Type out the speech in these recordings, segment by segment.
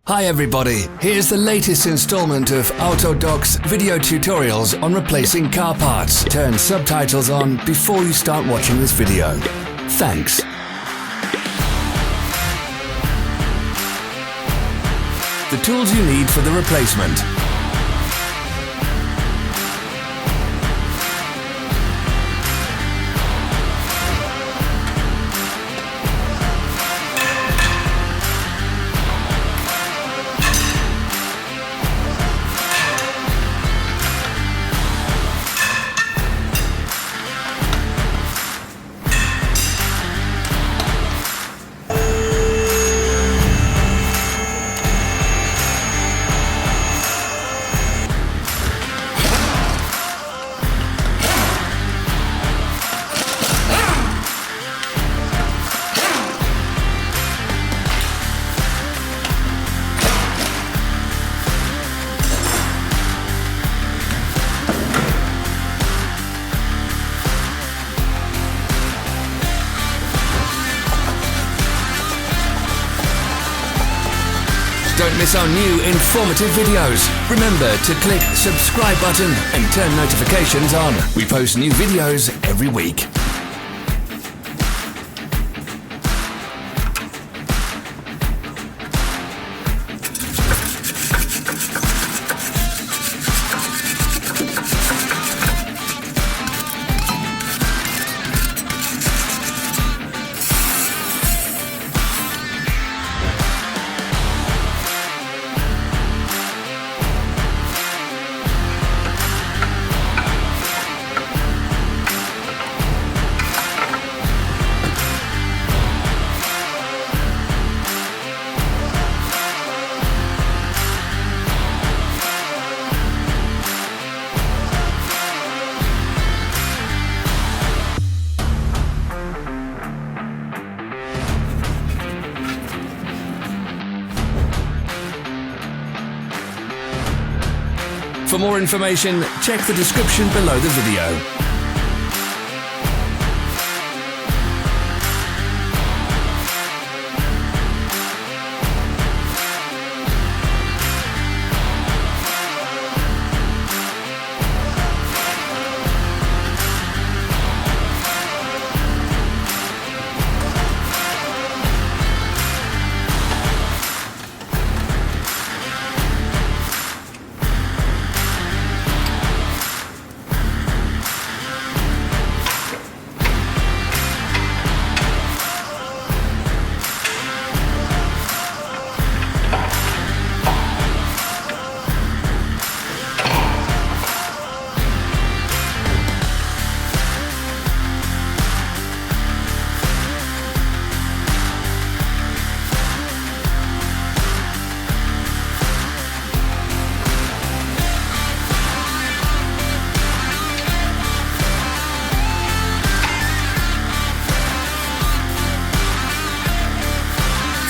Hi everybody, here's the latest installment of Autodoc's video tutorials on replacing car parts. Turn subtitles on before you start watching this video. Thanks. The tools you need for the replacement. Don't miss our new informative videos. Remember to click subscribe button and turn notifications on. We post new videos every week. For more information, check the description below the video.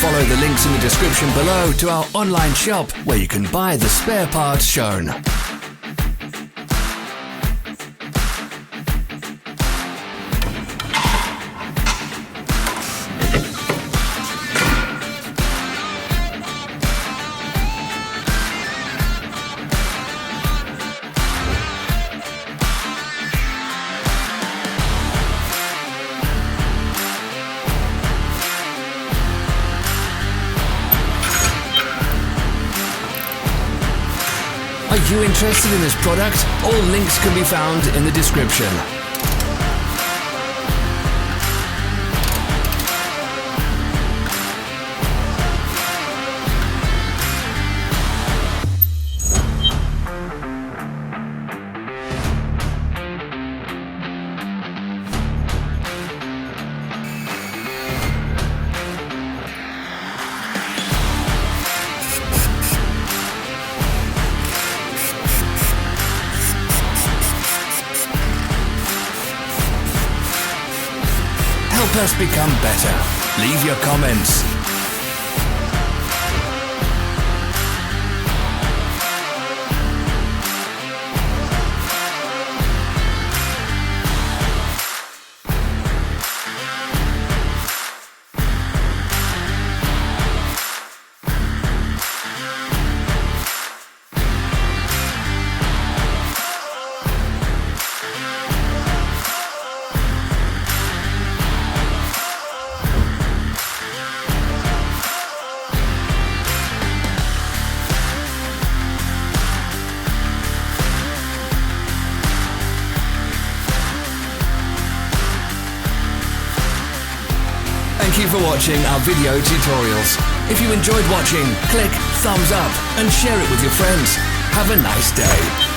Follow the links in the description below to our online shop where you can buy the spare parts shown. Are you interested in this product? All links can be found in the description. Help us become better. Leave your comments. Thank you for watching our video tutorials. If you enjoyed watching, click thumbs up and share it with your friends. Have a nice day.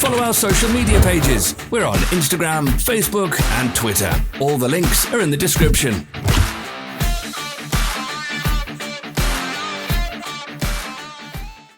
Follow our social media pages. We're on Instagram, Facebook and Twitter. All the links are in the description.